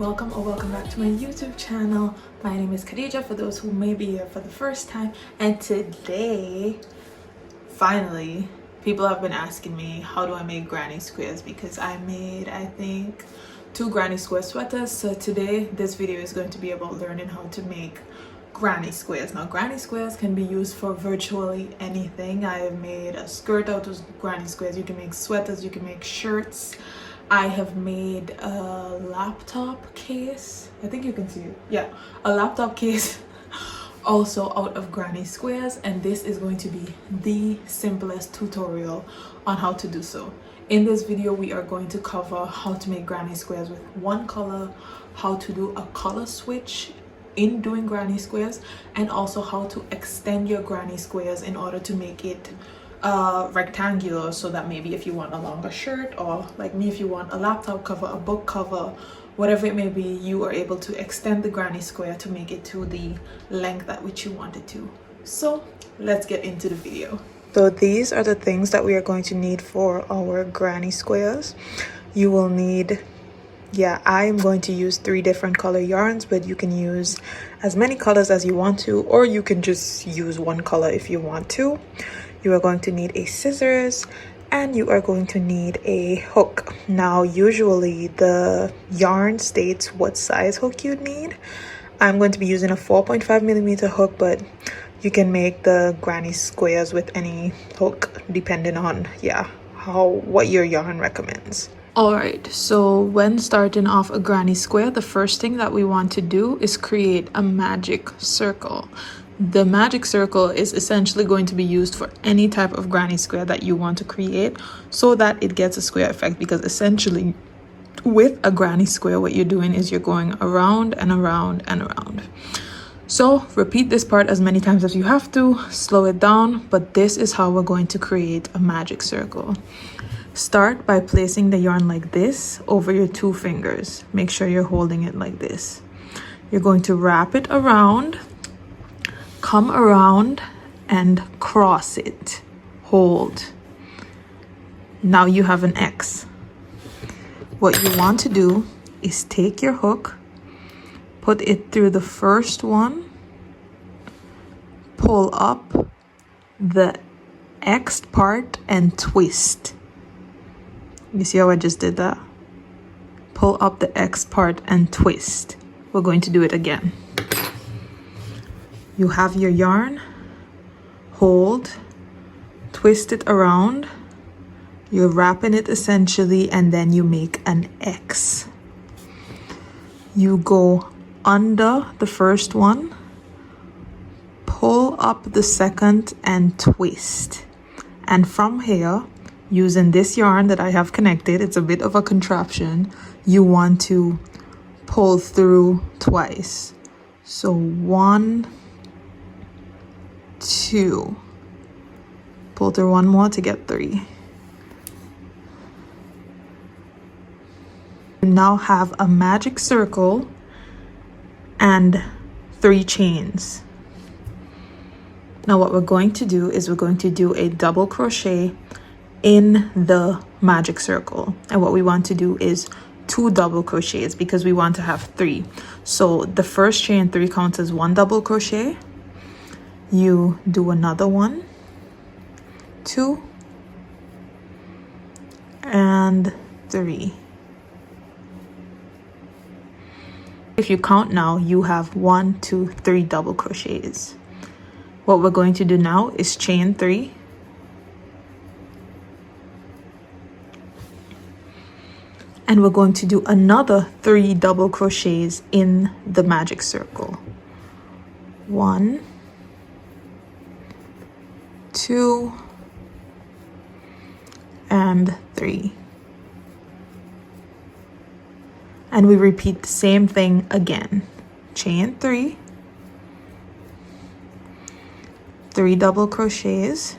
welcome or welcome back to my YouTube channel. My name is Khadija for those who may be here for the first time, and today finally people have been asking me how do I make granny squares, because I made I think 2 granny square sweaters. So today this video is going to be about learning how to make granny squares. Now granny squares can be used for virtually anything. I have made a skirt out of granny squares. You can make sweaters, you can make shirts. I have made a laptop case. I think you can see it. Yeah, a laptop case also out of granny squares, and this is going to be the simplest tutorial on how to do so. In this video we are going to cover how to make granny squares with one color, how to do a color switch in doing granny squares, and also how to extend your granny squares in order to make it rectangular, so that maybe if you want a longer shirt, or like me, if you want a laptop cover, a book cover, whatever it may be, you are able to extend the granny square to make it to the length at which you want it to. So let's get into the video. So these are the things that we are going to need for our granny squares. You will need, I am going to use 3 different color yarns, but you can use as many colors as you want to, or you can just use one color if you want to. You are going to need a scissors, and you are going to need a hook. Now usually the yarn states what size hook you'd need. I'm going to be using a 4.5mm hook, but you can make the granny squares with any hook depending on what your yarn recommends. Alright, so when starting off a granny square, the first thing that we want to do is create a magic circle. The magic circle is essentially going to be used for any type of granny square that you want to create, so that it gets a square effect, because essentially with a granny square what you're doing is you're going around and around and around. So repeat this part as many times as you have to, slow it down, but this is how we're going to create a magic circle. Start by placing the yarn like this over your 2 fingers. Make sure you're holding it like this. You're going to wrap it around, come around and cross it. Hold. Now you have an X. What you want to do is take your hook, put it through the first one, pull up the X part and twist. You see how I just did that? Pull up the X part and twist. We're going to do it again. You have your yarn, hold, twist it around, you're wrapping it essentially, and then you make an X. You go under the first one, pull up the second and twist. And from here, using this yarn that I have connected, it's a bit of a contraption, you want to pull through twice. So 1, 2, pull through 1 more to get 3. You now have a magic circle and 3 chains. Now what we're going to do is we're going to do a double crochet in the magic circle, and what we want to do is 2 double crochets because we want to have 3. So the first chain 3 counts as 1 double crochet. You do another 1, 2, and 3. If you count now, you have 1, 2, 3 double crochets. What we're going to do now is chain 3, and we're going to do another 3 double crochets in the magic circle. 1, 2, and 3. And we repeat the same thing again. Chain 3, 3 double crochets,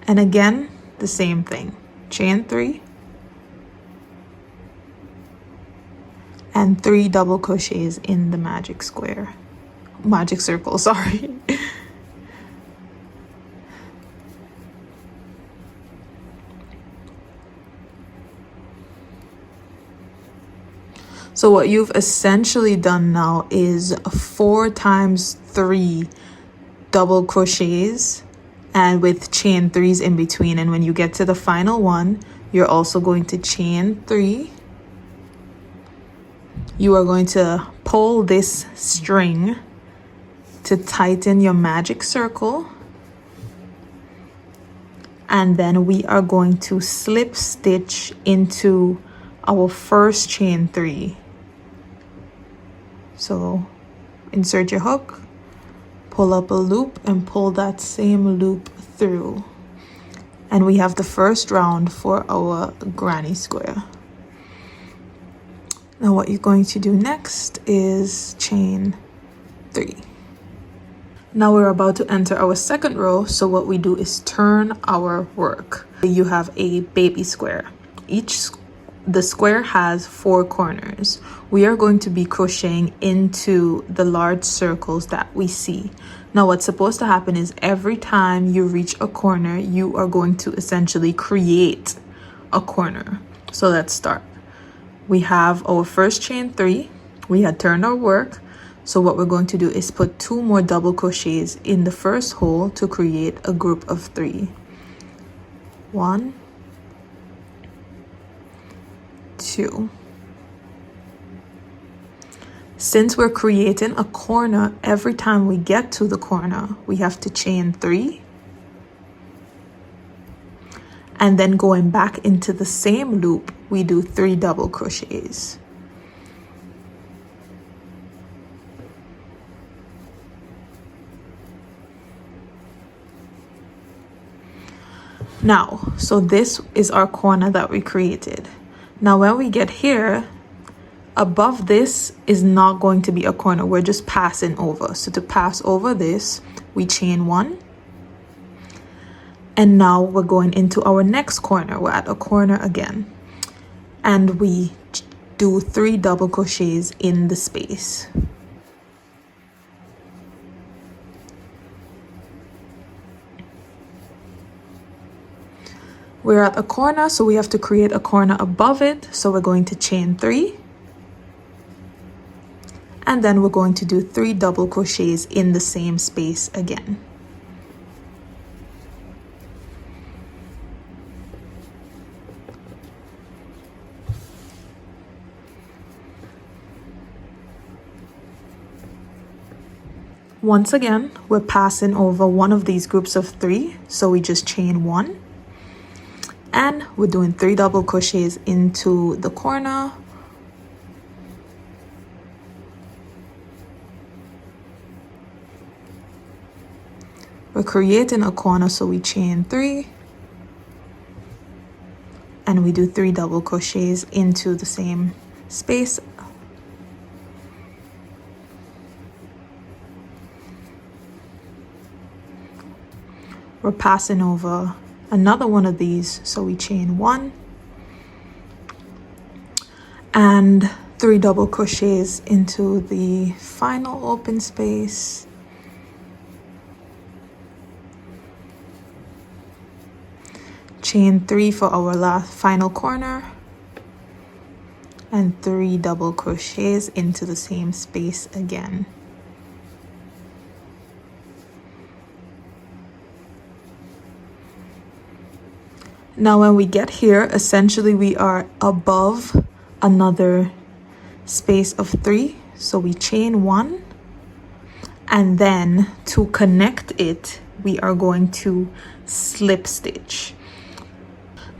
and again the same thing. Chain 3 and 3 double crochets in the magic square. magic circle, sorry. So what you've essentially done now is 4 times 3 double crochets and with chain 3s in between, and when you get to the final one, you're also going to chain 3. You are going to pull this string to tighten your magic circle, and then we are going to slip stitch into our first chain 3. So insert your hook, pull up a loop, and pull that same loop through, and we have the first round for our granny square. Now what you're going to do next is chain 3. Now we're about to enter our second row, so what we do is turn our work. You have a baby square. The square has 4 corners. We are going to be crocheting into the large circles that we see. Now what's supposed to happen is every time you reach a corner, you are going to essentially create a corner. So let's start. We have our first chain 3. We had turned our work. So what we're going to do is put 2 more double crochets in the first hole to create a group of 3. 1, 2. Since we're creating a corner, every time we get to the corner, we have to chain 3. And then going back into the same loop, we do 3 double crochets. Now, so this is our corner that we created. Now when we get here, above this is not going to be a corner. We're just passing over. So to pass over this, we chain 1. And now we're going into our next corner. We're at a corner again. And we do 3 double crochets in the space. We're at a corner, so we have to create a corner above it. So we're going to chain 3. And then we're going to do 3 double crochets in the same space again. Once again, we're passing over one of these groups of 3. So we just chain 1. And we're doing 3 double crochets into the corner. We're creating a corner, so we chain 3. And we do 3 double crochets into the same space. We're passing over another one of these, so we chain 1 and 3 double crochets into the final open space. Chain 3 for our last final corner and 3 double crochets into the same space again. Now when we get here, essentially we are above another space of 3. So we chain 1, and then to connect it, we are going to slip stitch.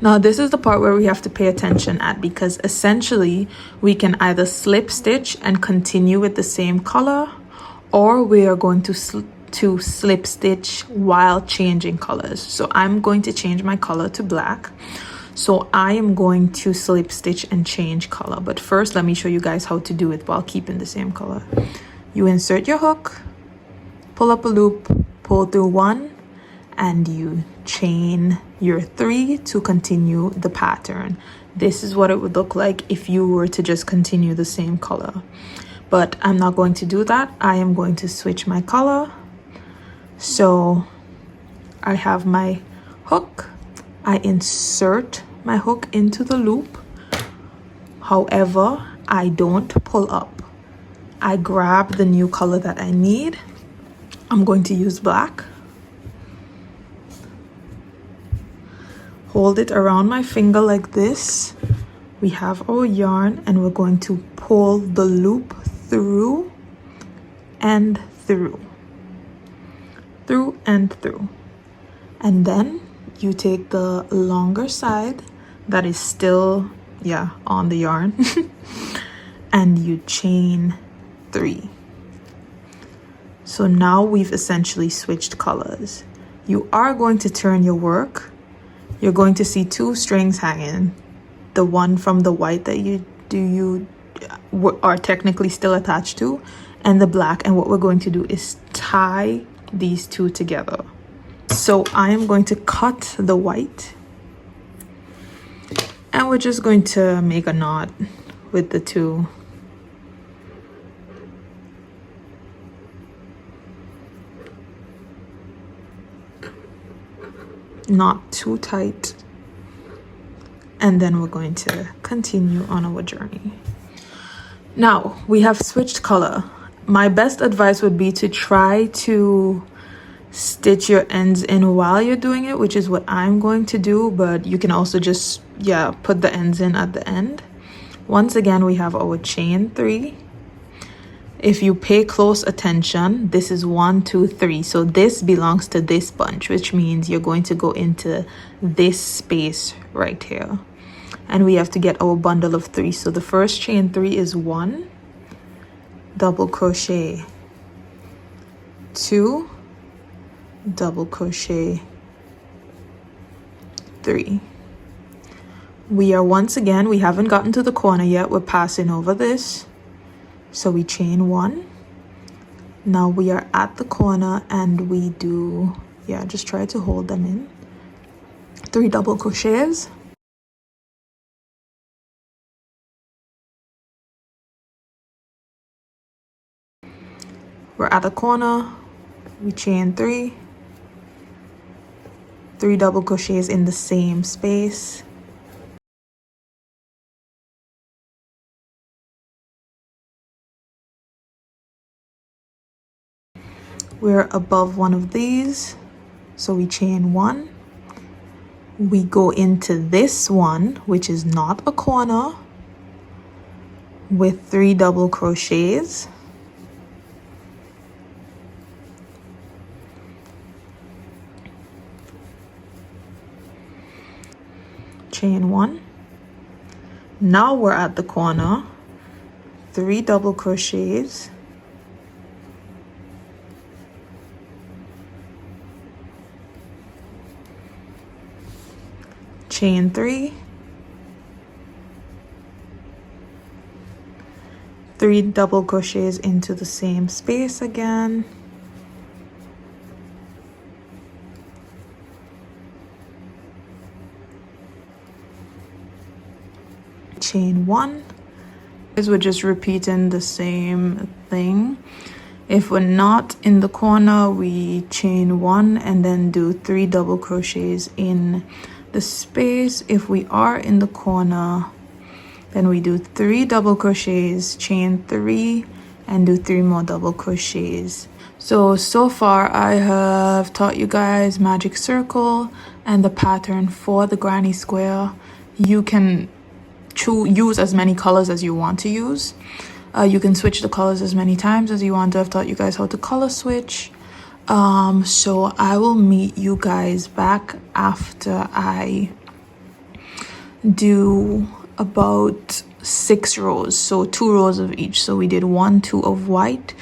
Now this is the part where we have to pay attention at, because essentially we can either slip stitch and continue with the same color, or we are going to slip stitch while changing colors. So I'm going to change my color to black. So I am going to slip stitch and change color. But first, let me show you guys how to do it while keeping the same color. You insert your hook, pull up a loop, pull through 1, and you chain your 3 to continue the pattern. This is what it would look like if you were to just continue the same color. but I'm not going to do that. I am going to switch my color. So I have my hook. I insert my hook into the loop. However, I don't pull up. I grab the new color that I need. I'm going to use black. Hold it around my finger like this. We have our yarn and we're going to pull the loop through and through. Through and through. And then you take the longer side that is still, on the yarn and you chain 3. So now we've essentially switched colors. You are going to turn your work. You're going to see 2 strings hanging. The one from the white that you are technically still attached to, and the black. And what we're going to do is tie these 2 together. So I am going to cut the white, and we're just going to make a knot with the 2. Not too tight. And then we're going to continue on our journey. Now we have switched color. My best advice would be to try to stitch your ends in while you're doing it, which is what I'm going to do, but you can also just put the ends in at the end. Once again, we have our chain 3. If you pay close attention, this is 1, 2, 3. So this belongs to this bunch, which means you're going to go into this space right here. And we have to get our bundle of 3. So the first chain 3 is 1, double crochet, 2, double crochet, 3. We are once again, we haven't gotten to the corner yet. We're passing over this. So we chain 1. Now we are at the corner and we do, just try to hold them in. 3 double crochets. We're at the corner. We chain 3. 3 double crochets in the same space. We're above one of these, so we chain 1. We go into this one, which is not a corner, with 3 double crochets. Chain 1. Now we're at the corner, 3 double crochets. Chain 3, 3 double crochets into the same space again, chain 1. We're just repeating the same thing. If we're not in the corner, we chain 1 and then do 3 double crochets in the space. If we are in the corner, then we do 3 double crochets, chain 3, and do 3 more double crochets. So far I have taught you guys magic circle and the pattern for the granny square. You can use as many colors as you want to use. You can switch the colors as many times as you want to. I've taught you guys how to color switch. So I will meet you guys back after I do about 6 rows, so 2 rows of each. So we did 1, 2 of white.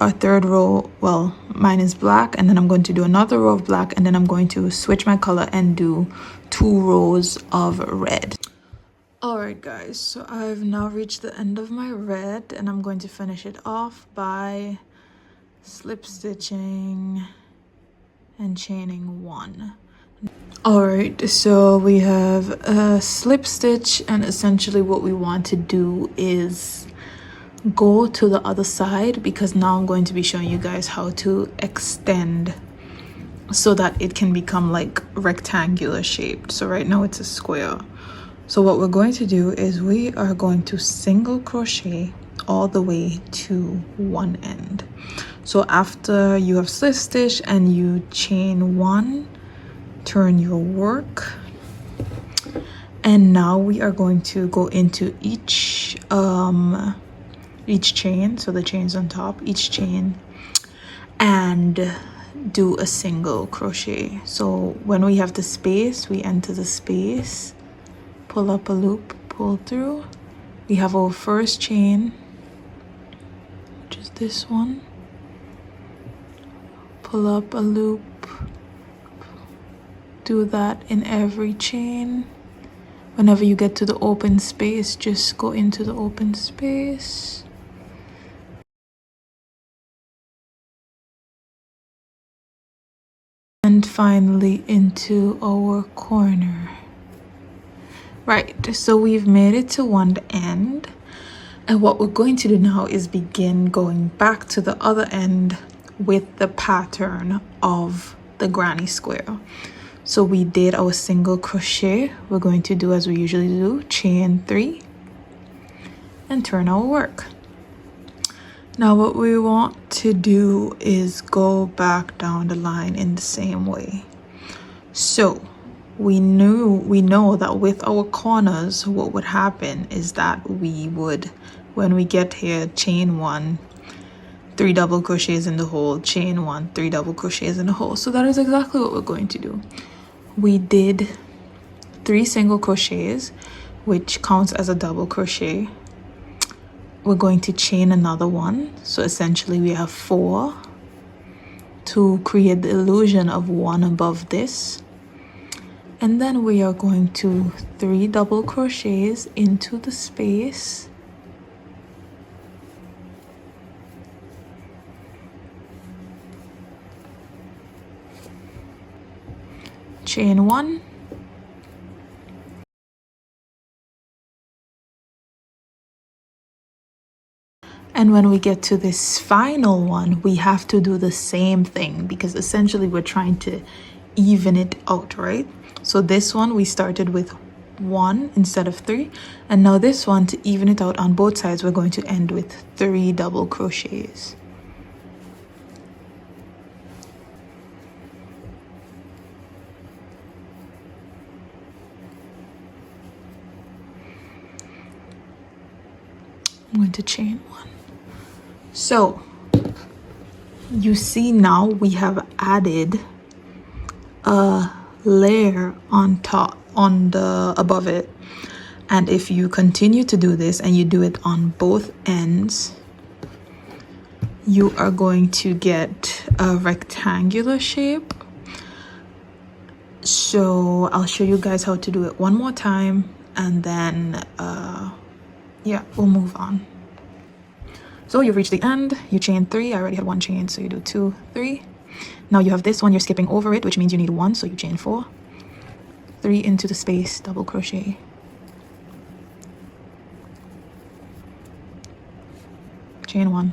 Our third row, well, mine is black, and then I'm going to do another row of black, and then I'm going to switch my color and do 2 rows of red. Alright guys, so I've now reached the end of my red, and I'm going to finish it off by slip stitching and chaining 1. Alright, so we have a slip stitch, and essentially what we want to do is go to the other side, because now I'm going to be showing you guys how to extend so that it can become like rectangular shaped. So right now it's a square. So what we're going to do is we are going to single crochet all the way to one end. So after you have slip stitch and you chain one, turn your work, and now we are going to go into each chain, so the chains on top, each chain, and do a single crochet. So when we have the space, we enter the space, pull up a loop, pull through. We have our first chain, which is this one, pull up a loop, do that in every chain. Whenever you get to the open space, just go into the open space. And finally into our corner. Right, so we've made it to one end, and what we're going to do now is begin going back to the other end with the pattern of the granny square. So we did our single crochet. We're going to do as we usually do, chain 3 and turn our work. Now what we want to do is go back down the line in the same way. So we know that with our corners, what would happen is that we would, when we get here, chain 1, 3 double crochets in the hole, chain 1, 3 double crochets in the hole. So that is exactly what we're going to do. We did 3 single crochets, which counts as a double crochet. We're going to chain another one, so essentially we have 4 to create the illusion of one above this. And then we are going to 3 double crochets into the space, chain 1, and when we get to this final one, we have to do the same thing, because essentially we're trying to even it out, right? So this one we started with 1 instead of 3, and now this one, to even it out on both sides, we're going to end with 3 double crochets. I'm going to chain 1. So you see now we have added a layer on top, on the above it, and if you continue to do this and you do it on both ends, you are going to get a rectangular shape. So I'll show you guys how to do it one more time, and then yeah, we'll move on. So you've reached the end, you chain 3. I already had 1 chain, so you do 2, 3. Now you have this one, you're skipping over it, which means you need 1, so you chain 4, 3 into the space, double crochet, chain 1,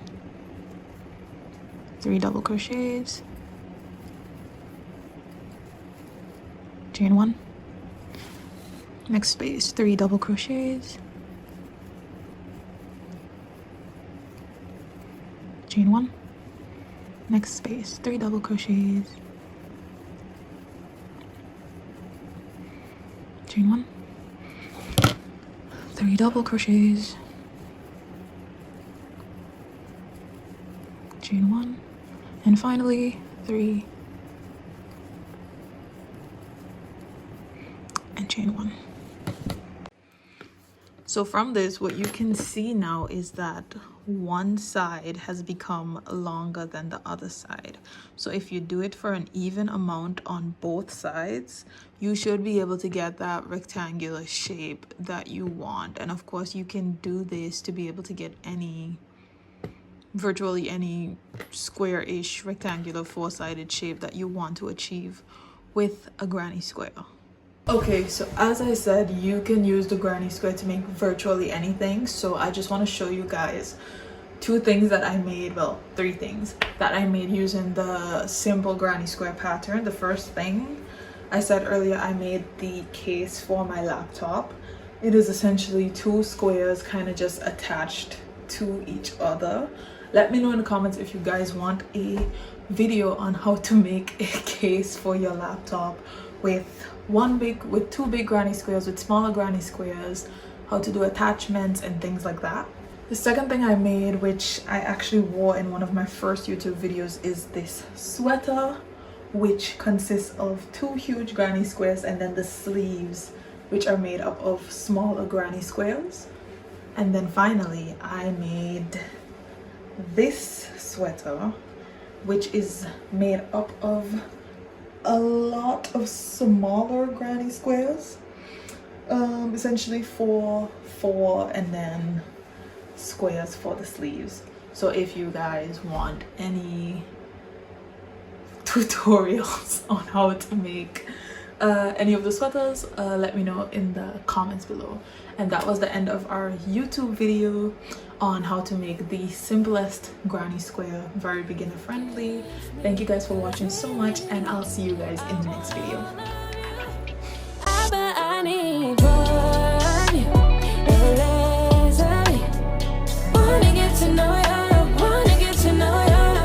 3 double crochets, chain 1, next space, 3 double crochets, chain 1, next space, 3 double crochets, chain 1, 3 double crochets, chain 1, and finally 3 and chain 1. So from this, what you can see now is that one side has become longer than the other side. So if you do it for an even amount on both sides, you should be able to get that rectangular shape that you want. And of course, you can do this to be able to get virtually any square-ish rectangular 4-sided shape that you want to achieve with a granny square. Okay, so as I said, you can use the granny square to make virtually anything. So I just want to show you guys two things that I made, well, three things that I made using the simple granny square pattern. The first thing I said earlier, I made the case for my laptop. It is essentially two squares kind of just attached to each other. Let me know in the comments if you guys want a video on how to make a case for your laptop with two big granny squares, with smaller granny squares, how to do attachments and things like that. The second thing I made, which I actually wore in one of my first YouTube videos, is this sweater, which consists of two huge granny squares and then the sleeves, which are made up of smaller granny squares. And then finally I made this sweater, which is made up of a lot of smaller granny squares, essentially four and then squares for the sleeves. So if you guys want any tutorials on how to make any of the sweaters, let me know in the comments below. And that was the end of our YouTube video on how to make the simplest granny square, very beginner friendly. Thank you guys for watching so much, and I'll see you guys in the next video.